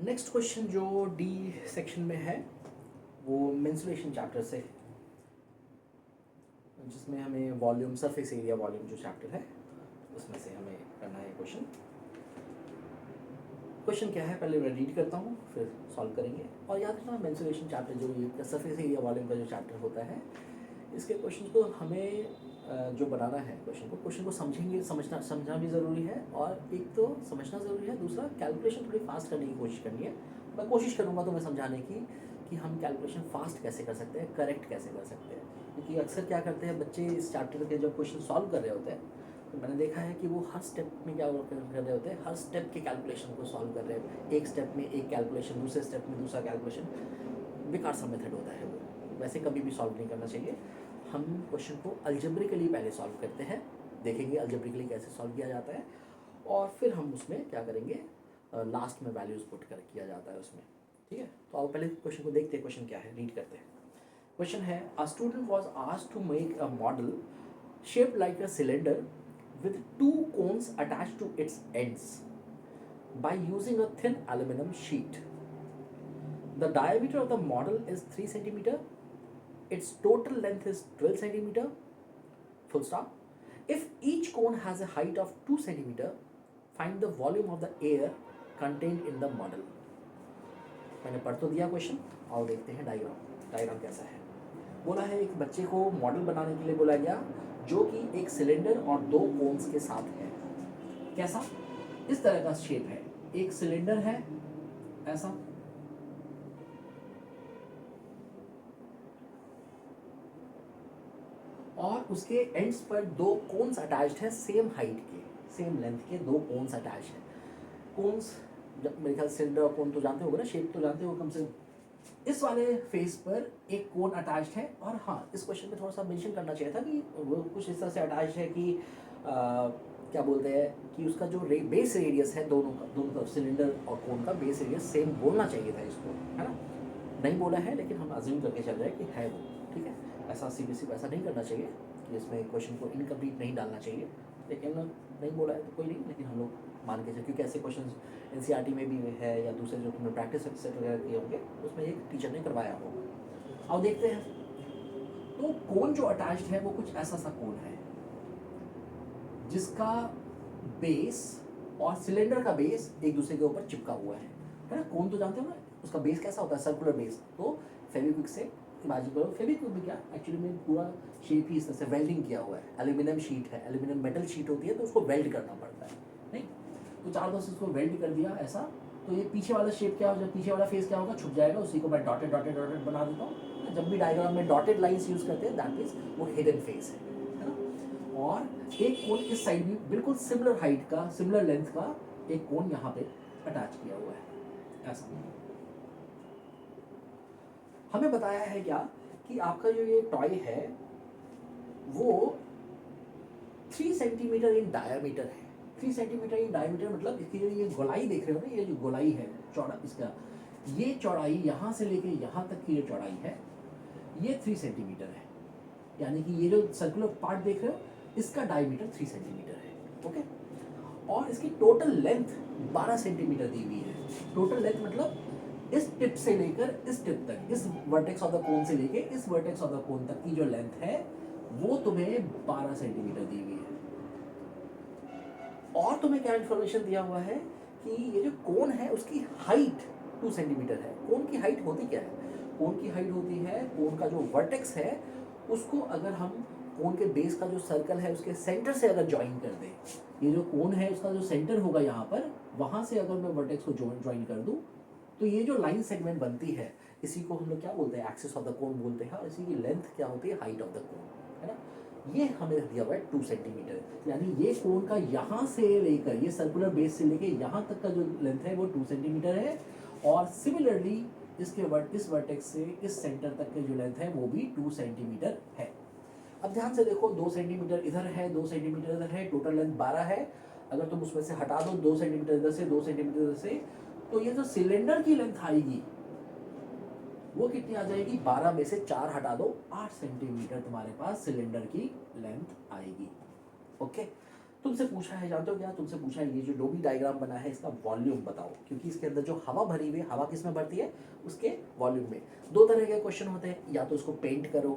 Next question जो D section में है वो मेंसुरेशन चैप्टर से, जिसमें हमें वॉल्यूम सरफेस एरिया वॉल्यूम जो चैप्टर है उसमें से हमें करना है क्वेश्चन। क्वेश्चन क्या है पहले मैं रीड करता हूँ फिर सॉल्व करेंगे। और याद रखना मेंसुरेशन चैप्टर जो ये सरफेस एरिया वॉल्यूम का जो चैप्टर होता है, इसके क्वेश्चन को हमें जो बनाना है क्वेश्चन को समझना भी ज़रूरी है। और एक तो समझना ज़रूरी है, दूसरा कैलकुलेशन थोड़ी फास्ट करने की कोशिश करनी है। मैं कोशिश करूँगा तुम्हें समझाने की कि हम कैलकुलेशन फास्ट कैसे कर सकते हैं, करेक्ट कैसे कर सकते हैं। क्योंकि अक्सर क्या करते हैं बच्चे इस चैप्टर के जब क्वेश्चन सॉल्व कर रहे होते हैं तो मैंने देखा है कि वो हर स्टेप में क्या कर रहे होते हैं, हर स्टेप के कैलकुलेशन को सॉल्व कर रहे हैं। एक स्टेप में एक कैलकुलेशन, दूसरे स्टेप में दूसरा कैलकुलेशन, बेकार सा मेथड होता है वो, वैसे कभी भी सॉल्व नहीं करना चाहिए। हम क्वेश्चन को अलजेब्रिकली पहले सॉल्व करते हैं, देखेंगे अलजेब्रिकली कैसे सॉल्व किया जाता है, और फिर हम उसमें क्या करेंगे, लास्ट में वैल्यूज पुट कर किया जाता है उसमें। ठीक है, तो आओ पहले क्वेश्चन को देखते हैं, क्वेश्चन क्या है, रीड करते हैं। क्वेश्चन है, a student was asked to make a model shaped like a cylinder with two cones attached to its ends by using a thin aluminum sheet. The diameter of the model is 3 centimeter. Its total length is 12 centimeter. Full stop. If each cone has a height of 2 centimeter, find the volume of the air contained in the model. मैंने पढ़ तो दिया question, आओ देखते हैं diagram कैसा है। बोला है एक बच्चे को मॉडल बनाने के लिए बोला गया जो कि एक सिलेंडर और दो कोन्स के साथ है। कैसा, इस तरह का शेप है, एक सिलेंडर है ऐसा, और उसके एंड्स पर दो कोन्स अटैच्ड है, सेम हाइट के, सेम लेंथ के दो कोन्स अटैच्ड है। कोन्स जब मेरे ख्याल सिलेंडर और कोन तो जानते होगे ना, शेप तो जानते हो कम से कम। इस वाले फेस पर एक कोन अटैच्ड है। और हाँ, इस क्वेश्चन में थोड़ा सा मेंशन करना चाहिए था कि वो कुछ इस तरह से अटैच्ड है कि क्या बोलते हैं कि उसका जो बेस रेडियस है दोनों तरफ, सिलेंडर और कोन का बेस रेडियस सेम बोलना चाहिए था इसको, है ना। नहीं बोला है लेकिन हम अज्यूम करके चल रहे हैं कि है वो। ठीक है, ऐसा सीबीएसई ऐसा नहीं करना चाहिए कि इसमें क्वेश्चन को इनकम्प्लीट नहीं डालना चाहिए, लेकिन नहीं बोला है तो कोई नहीं, लेकिन हम लोग मान के चल, क्योंकि ऐसे क्वेश्चन एनसीईआरटी में भी है या दूसरे जो तुमने प्रैक्टिस सेट वगैरह किए होंगे उसमें एक टीचर ने करवाया होगा। अब देखते हैं, तो कोन जो अटैच्ड है वो कुछ ऐसा सा कोन है जिसका बेस और सिलेंडर का बेस एक दूसरे के ऊपर चिपका हुआ है ना। कोन तो जानते हो ना, उसका बेस कैसा होता है, सर्कुलर बेस। तो फेविक्विक से इमेजिन करो, फेविक्विक भी क्या एक्चुअली में पूरा शेप ही इस तरह से वेल्डिंग किया हुआ है। एल्यूमिनियम शीट है, एल्यूमिनियम मेटल शीट होती है तो उसको वेल्ड करना पड़ता है, नहीं तो चार दोस्त इसको वेल्ड कर दिया ऐसा, तो ये पीछे वाला शेप क्या हो, पीछे वाला फेस क्या होगा, छुप जाएगा। उसी को मैं डॉटेड डॉटेड डॉटेड बना देता हूँ। जब भी डायग्राम में डॉटेड लाइंस यूज करते हैं दैट मीन्स वो हिडन फेस है ना। और एक कोन इस साइड भी बिल्कुल सिमिलर हाइट का, सिमिलर लेंथ का एक कोन यहाँ पे अटैच किया हुआ है ऐसा। हमें बताया है क्या कि आपका जो ये टॉय है वो 3 सेंटीमीटर इन डायमीटर है। 3 सेंटीमीटर इन डायमीटर मतलब इसकी जो ये गोलाई देख रहे हो ना, ये जो गोलाई है चौड़ा, इसका ये चौड़ाई यहाँ से लेके यहाँ तक की जो चौड़ाई है ये 3 सेंटीमीटर है। यानी कि ये जो सर्कुलर पार्ट देख रहे हो इसका डायमीटर 3 सेंटीमीटर है। ओके, और इसकी टोटल लेंथ 12 सेंटीमीटर दी हुई है। टोटल लेंथ मतलब इस टिप से लेकर इस टिप तक, इस वर्टेक्स ऑफ द कोन से लेके इस वर्टेक्स ऑफ द कोन तक की जो लेंथ है वो तुम्हें 12 सेंटीमीटर दी हुई है। और तुम्हें क्या इन्फॉर्मेशन दिया हुआ है कि ये जो कोन है उसकी हाइट 2 सेंटीमीटर है। कोन की हाइट होती क्या है, कोन की हाइट होती है कोन का जो वर्टेक्स है उसको अगर हम कोन के बेस का जो सर्कल है उसके सेंटर से अगर ज्वाइन कर दें, ये जो कोन है उसका जो सेंटर होगा यहाँ पर, वहाँ से अगर मैं वर्टेक्स को ज्वाइन कर दूँ तो ये जो लाइन सेगमेंट बनती है इसी को हम लोग क्या बोलते हैं, एक्सिस ऑफ द कोन बोलते हैं। और इसी की लेंथ क्या होती है, हाइट ऑफ द कोन, है ना। ये हमें दिया हुआ है 2 सेंटीमीटर, यानी ये कोन का यहाँ से लेकर, ये सर्कुलर बेस से लेकर यहाँ तक का जो लेंथ है वो 2 सेंटीमीटर है। और सिमिलरली इसके इस वर्टेक्स से इस सेंटर तक की जो लेंथ है वो भी 2 सेंटीमीटर है। अब ध्यान से देखो, 2 सेंटीमीटर इधर है, 2 सेंटीमीटर इधर है, टोटल लेंथ 12 है। अगर तुम उसमें से हटा दो 2 सेंटीमीटर इधर से, 2 सेंटीमीटर इधर से, तो ये जो सिलेंडर की लेंथ आएगी वो कितनी आ जाएगी, 12 में से 4 हटा दो, 8 सेंटीमीटर तुम्हारे पास सिलेंडर की लेंथ आएगी। ओके, तुमसे पूछा है, जानते हो क्या तुमसे पूछा है, ये जो डोबी डायग्राम बना है इसका वॉल्यूम बताओ, क्योंकि इसके अंदर जो हवा भरी हुई है, हवा किस में भरती है, उसके वॉल्यूम में। दो तरह के क्वेश्चन होते हैं, या तो उसको पेंट करो,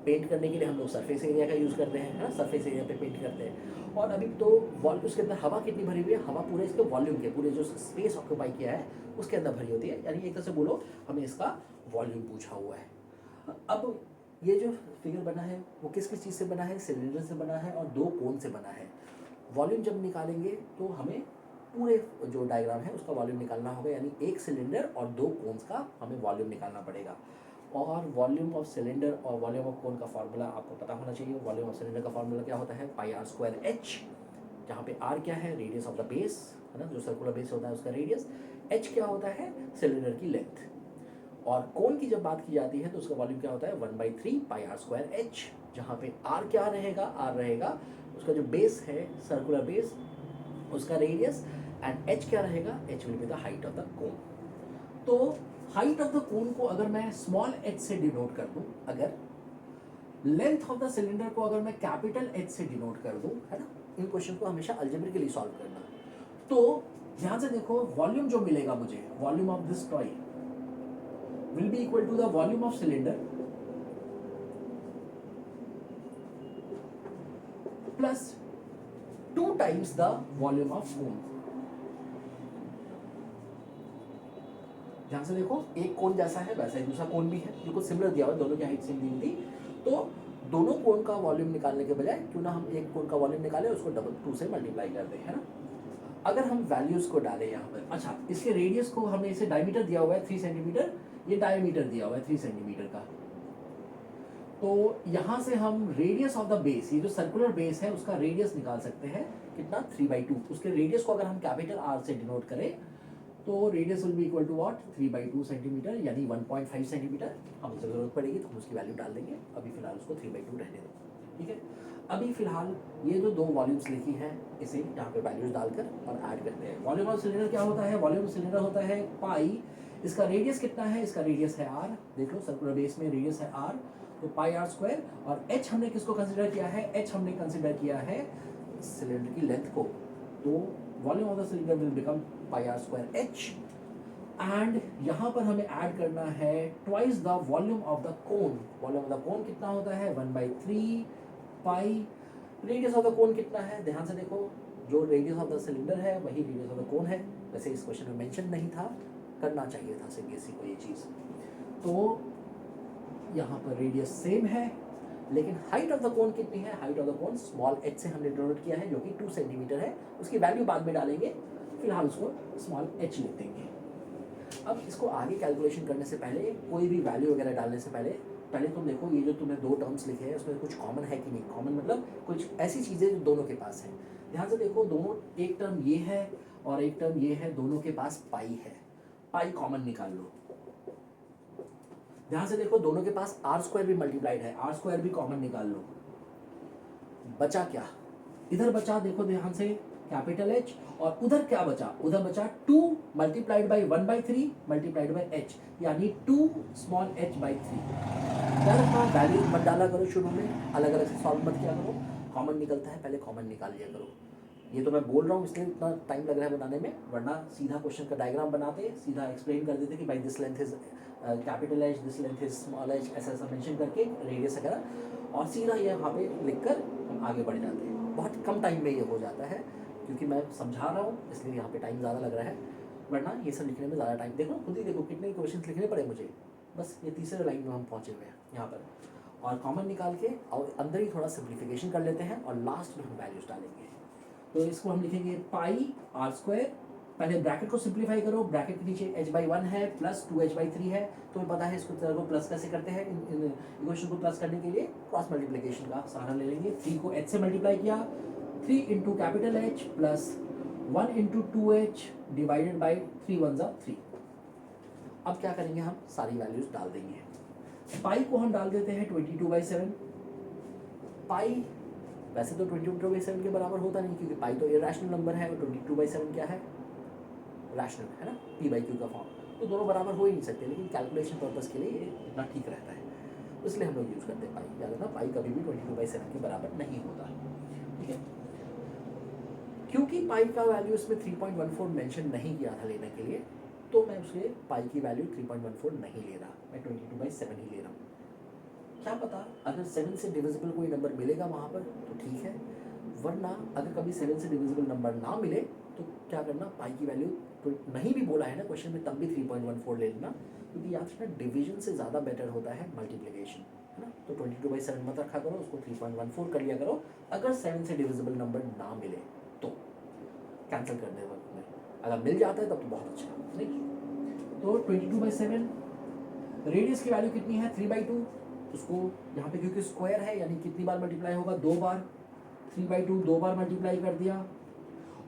पेंट करने के लिए हम लोग सरफेस एरिया का यूज़ करते हैं, है ना, सरफेस एरिया पे पेंट करते हैं। और अभी तो उसके अंदर हवा कितनी भरी हुई है, हवा पूरे इसके वॉल्यूम के, पूरे जो स्पेस ऑक्यूपाई किया है उसके अंदर भरी होती है, यानी एक तरह से बोलो हमें इसका वॉल्यूम पूछा हुआ है। अब ये जो फिगर बना है वो किस किस चीज़ से बना है, सिलेंडर से बना है और दो कोन से बना है। वॉल्यूम जब निकालेंगे तो हमें पूरे जो डायग्राम है उसका वॉल्यूम निकालना होगा, यानी एक सिलेंडर और दो कोन्स का हमें वॉल्यूम निकालना पड़ेगा। और वॉल्यूम ऑफ सिलेंडर और वॉल्यूम ऑफ कोन का फार्मूला आपको पता होना चाहिए। वॉल्यूम ऑफ सिलेंडर का फार्मूला क्या होता है, पाई आर स्क्वायर एच, जहाँ पे आर क्या है, रेडियस ऑफ द बेस, है ना, जो सर्कुलर बेस होता है उसका रेडियस, एच क्या होता है, सिलेंडर की लेंथ। और कोन की जब बात की जाती है तो उसका वॉल्यूम क्या होता है, 1/3 पाई आर स्क्वायर एच, जहाँ पे आर क्या रहेगा, आर रहेगा उसका जो बेस है, सर्कुलर बेस, उसका रेडियस, एंड एच क्या रहेगा, H will be the height of the कोन। तो हाइट ऑफ द कोन को अगर मैं स्मॉल एच से डिनोट कर दूं, अगर लेंथ ऑफ द सिलेंडर को अगर मैं कैपिटल एच से डिनोट कर दूं, है ना, इन क्वेश्चन को हमेशा अलजेब्रिकली सॉल्व करना। तो ध्यान से देखो, वॉल्यूम जो मिलेगा मुझे, volume of this toy will be equal to the volume of cylinder plus 2 times the volume of cone। ध्यान से देखो, एक कोन जैसा है वैसा ही दूसरा कोन भी है, बिल्कुल सिमिलर दिया हुआ, दोनों की हाइट सेम दी हुई थी। तो दोनों कोन का वॉल्यूम निकालने के बजाय क्यों ना हम एक कोन का वॉल्यूम निकालें, उसको डबल 2 से मल्टीप्लाई कर दें, है ना। अगर हम वैल्यूज को डालें यहाँ पर, अच्छा इसके रेडियस को हमने इसे डायमीटर दिया हुआ है 3 सेंटीमीटर, ये डायमीटर दिया हुआ है 3 सेंटीमीटर का। तो यहाँ से हम रेडियस ऑफ द बेस, ये जो सर्कुलर बेस है उसका रेडियस निकाल सकते हैं, कितना, 3/2। उसके रेडियस को अगर हम कैपिटल आर से डिनोट करें तो radius will be equal to what, 3/2 centimetre, यानी 1.5 सेंटीमीटर। हमें जरूरत पड़ेगी तो हम उसकी वैल्यू डाल देंगे, अभी फिलहाल उसको 3/2 रहने दो, ठीक है। अभी फिलहाल ये जो दो वॉल्यूम्स लिखी हैं इसे यहाँ पे वैल्यूज डालकर और ऐड करते हैं। वॉल्यूम ऑफ सिलेंडर क्या होता है, वॉल्यूम ऑफ सिलेंडर होता है पाई, इसका रेडियस कितना है, इसका रेडियस है आर, देख लो सर्कुलर बेस में रेडियस है आर, तो पाई आर स्क्वायर। और एच हमने किसको कंसिडर किया है, एच हमने कंसिडर किया है सिलेंडर की लेंथ को, तो volume of the cylinder will become pi r square h. And यहाँ पर हमें ऐड करना है twice the volume of the cone. Volume of the cone कितना होता है, 1/3 pi, radius of the cone कितना है, ध्यान से देखो, जो रेडियस ऑफ द सिलेंडर है वही रेडियस ऑफ द कोन है। वैसे इस क्वेश्चन में मेंशन नहीं था, करना चाहिए था सीबीएसई को ये चीज़। तो यहाँ पर रेडियस सेम है, लेकिन हाइट ऑफ द कोन कितनी है, height of the cone small H से हमने डिनोट किया है, जो कि 2 सेंटीमीटर है। उसकी वैल्यू बाद में डालेंगे, फिलहाल उसको स्मॉल एच लिख देंगे। अब इसको आगे कैलकुलेशन करने से पहले, कोई भी वैल्यू वगैरह डालने से पहले तुम देखो ये जो तुमने दो टर्म्स लिखे हैं उसमें कुछ कॉमन है कि नहीं। कॉमन मतलब कुछ ऐसी चीज़ें जो दोनों के पास हैं। ध्यान से देखो, दोनों, एक टर्म ये है और एक टर्म ये है, दोनों के पास पाई है, पाई कॉमन निकाल लो। ध्यान से देखो, दोनों के पास आर स्क्वायर भी मल्टीप्लाइड है, आर स्क्वायर भी कॉमन निकाल लो। बचा क्या, इधर बचा, देखो ध्यान से, कैपिटल एच, और उधर क्या बचा, उधर बचा 2 multiplied by 1/3 multiplied by H, यानी 2 स्मॉल एच बाई 3। क्या रखना, वैल्यू मत डाला करो शुरू में, अलग अलग से सॉल्व मत किया करो, कॉमन निकलता है पहले कॉमन निकाल लिया करो। ये तो मैं बोल रहा हूँ इसलिए इतना टाइम लग रहा है बनाने में, वरना सीधा क्वेश्चन का डायग्राम बनाते, सीधा एक्सप्लेन कर देते कि भाई this length is capital H, this length is small H, ऐसा ऐसा मेंशन करके रेडियस वगैरह, और सीधा ये यहाँ पे लिखकर हम आगे बढ़ जाते हैं। बहुत कम टाइम में ये हो जाता है, क्योंकि मैं समझा रहा हूँ इसलिए यहाँ पे टाइम ज़्यादा लग रहा है, वरना ये सब लिखने में ज़्यादा टाइम, देखो खुद ही देखो कितने क्वेश्चन लिखने पड़े मुझे, बस ये तीसरे लाइन में हम पहुँचे हुए हैं यहाँ पर। और कॉमन निकाल के और अंदर ही थोड़ा सिंप्लीफिकेशन कर लेते हैं और लास्ट में हम वैल्यूज डालेंगे। तो इसको हम लिखेंगे पाई आर स्क्वायर, पहले ब्रैकेट को सिंप्लीफाई करो, ब्रैकेट के नीचे h/1 है प्लस 2h/3 है, तुम्हें पता है इसको तरह को प्लस कैसे करते हैं, इन इक्वेशन को प्लस करने के लिए क्रॉस मल्टीप्लिकेशन का सहारा ले लेंगे। 3 को h से मल्टीप्लाई किया, 3 into capital H plus 1 into 2h divided by 3 1 जा 3। अब क्या करेंगे, हम सारी वैल्यूज डाल देंगे। पाई को हम डाल देते हैं 22/7। पाई वैसे तो 22/7 के बराबर होता नहीं, क्योंकि पाई तो इरेशनल नंबर है और 22/7 क्या है, रैशनल है ना, p/q का फॉर्म, तो दोनों बराबर हो ही नहीं सकते, लेकिन कैलकुलेशन पर्पस के लिए ये इतना ठीक रहता है, इसलिए हम लोग यूज़ करते हैं पाई। याद रखना, पाई कभी भी 22/7 के बराबर नहीं होता, ठीक है। क्योंकि पाई का वैल्यू इसमें 3.14 मेंशन नहीं किया था लेने के लिए, तो मैं उसके पाई की वैल्यू 3.14 नहीं ले रहा, मैं 22/7 ही ले रहा हूँ। क्या पता अगर 7 से डिविजिबल कोई नंबर मिलेगा वहाँ पर तो ठीक है, वरना अगर कभी 7 से डिविजिबल नंबर ना मिले तो क्या करना, पाई की वैल्यू तो नहीं भी बोला है ना क्वेश्चन में, तब भी 3.14 ले लेना, क्योंकि याद रखना डिवीजन से ज़्यादा बेटर होता है मल्टीप्लिकेशन, है ना। तो 22/7 मत रखा करो, उसको 3.14 कर लिया करो अगर 7 से डिविजिबल नंबर ना मिले तो, कैंसिल करने वक्त में। अगर मिल जाता है तब तो बहुत अच्छा, नहीं तो 22/7। रेडियस की वैल्यू कितनी है, 3/2, उसको यहाँ पे क्योंकि स्क्वायर है यानी कितनी बार मल्टीप्लाई होगा, 2 बार, 3/2 2 बार मल्टीप्लाई कर दिया।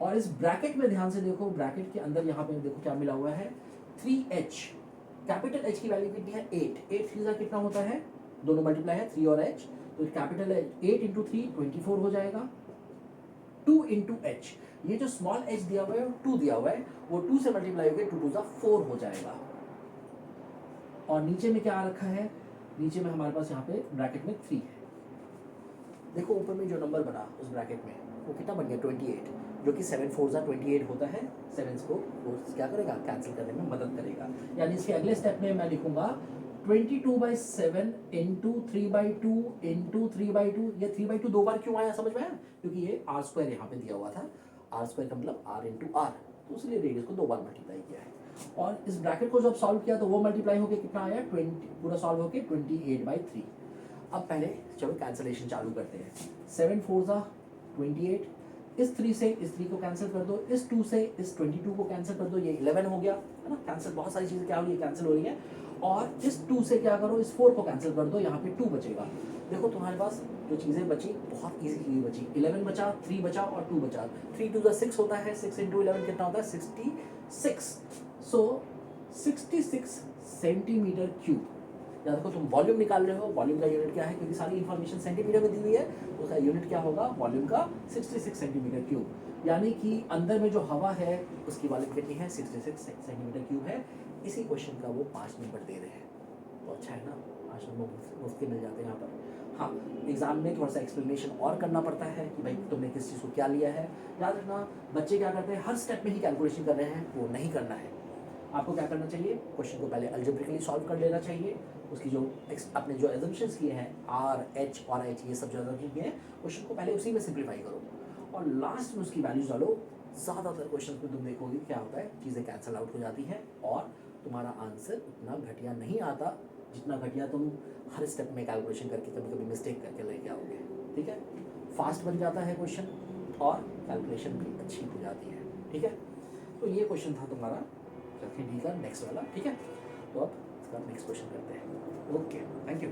और इस ब्रैकेट में ध्यान से देखो, ब्रैकेट के अंदर यहाँ पे देखो क्या मिला हुआ है, 3h, कैपिटल H की वैल्यू कितनी है, 8, 8 3 कितना होता है, दोनों मल्टीप्लाई है 3 और h, तो कैपिटल 8 इंटू 3 24 हो जाएगा, 2 इंटू h, ये जो स्मॉल h दिया हुआ है 2 दिया हुआ है, वो 2 से मल्टीप्लाई होकर 2 2 4 हो जाएगा। और नीचे में क्या रखा है, नीचे में हमारे पास यहाँ पे ब्रैकेट में 3 है। देखो ऊपर में जो नंबर बना उस ब्रैकेट में वो कितना बन गया, 28, जो कि 7 4 28 होता है, 7 को वो क्या करेगा, कैंसिल करने में मदद करेगा। यानी इसके अगले स्टेप में मैं लिखूंगा 22/7 इंटू 3/2 इंटू 3/2। ये 3/2 दो बार क्यों आया समझ में आया, क्योंकि ये आर स्क्वायर यहाँ पे दिया हुआ था, आर स्क्वायर का मतलब आर इंटू आर, तो इसलिए रेडियस को 2 बार मल्टीप्लाई किया है। और इस ब्रैकेट को जब सॉल्व किया तो वो मल्टीप्लाई होकर कितना आया, 20, पूरा सॉल्व होकर 28/3। अब पहले चलो कैंसिलेशन चालू करते हैं, 7 4 28, इस 3 से इस 3 को कैंसिल कर दो, इस 2 से इस 22 को कैंसिल कर दो, ये 11 हो गया है ना, कैंसिल, बहुत सारी चीज़ें क्या हो रही है, कैंसिल हो रही है। और इस 2 से क्या करो, इस 4 को कैंसिल कर दो, यहाँ पे 2 बचेगा। देखो तुम्हारे पास जो चीज़ें बची बहुत इजीली बची, 11 बचा, 3 बचा और 2 बचा, 3 2 6 होता है, 6 इंटू 11 कितना होता है, 66। सो 66 सेंटीमीटर क्यूब। या देखो तुम वॉल्यूम निकाल रहे हो, वॉल्यूम का यूनिट क्या है, क्योंकि सारी इन्फॉर्मेशन सेंटीमीटर में दी हुई है, तो उसका यूनिट क्या होगा, वॉल्यूम का 66 सेंटीमीटर क्यूब। यानी कि अंदर में जो हवा है उसकी वॉल्यूम कितनी है, 66 सेंटीमीटर क्यूब है। इसी क्वेश्चन का वो 5 नंबर दे रहे हैं, तो अच्छा है ना, 5 नंबर मुफ्त के मिल जाते हैं यहाँ पर। हाँ, एग्जाम में थोड़ा सा एक्सप्लेनेशन और करना पड़ता है कि भाई तुमने किस चीज़ को क्या लिया है। याद रखना बच्चे क्या करते हैं, हर स्टेप में ही कैलकुलेशन कर रहे हैं, वो नहीं करना है। आपको क्या करना चाहिए, क्वेश्चन को पहले अलजेब्रिकली सॉल्व कर लेना चाहिए, उसकी जो अपने जो एजम्पशंस किए हैं आर एच और एच, ये सब जो एजम्पशन किए हैं, क्वेश्चन को पहले उसी में सिंप्लीफाई करो और लास्ट में उसकी वैल्यूज डालो। ज़्यादातर क्वेश्चन में तुम देखोगे क्या होता है, चीज़ें कैंसिल आउट हो जाती हैं और तुम्हारा आंसर उतना घटिया नहीं आता जितना घटिया तुम हर स्टेप में कैलकुलेशन करके कभी कभी मिस्टेक करके लेके आओगे। ठीक है, फास्ट बन जाता है क्वेश्चन और कैलकुलेशन भी अच्छी हो जाती है। ठीक है, तो ये क्वेश्चन था तुम्हारा डी का नेक्स्ट वाला। ठीक है, तो अब इसका नेक्स्ट क्वेश्चन करते हैं। Okay, thank you.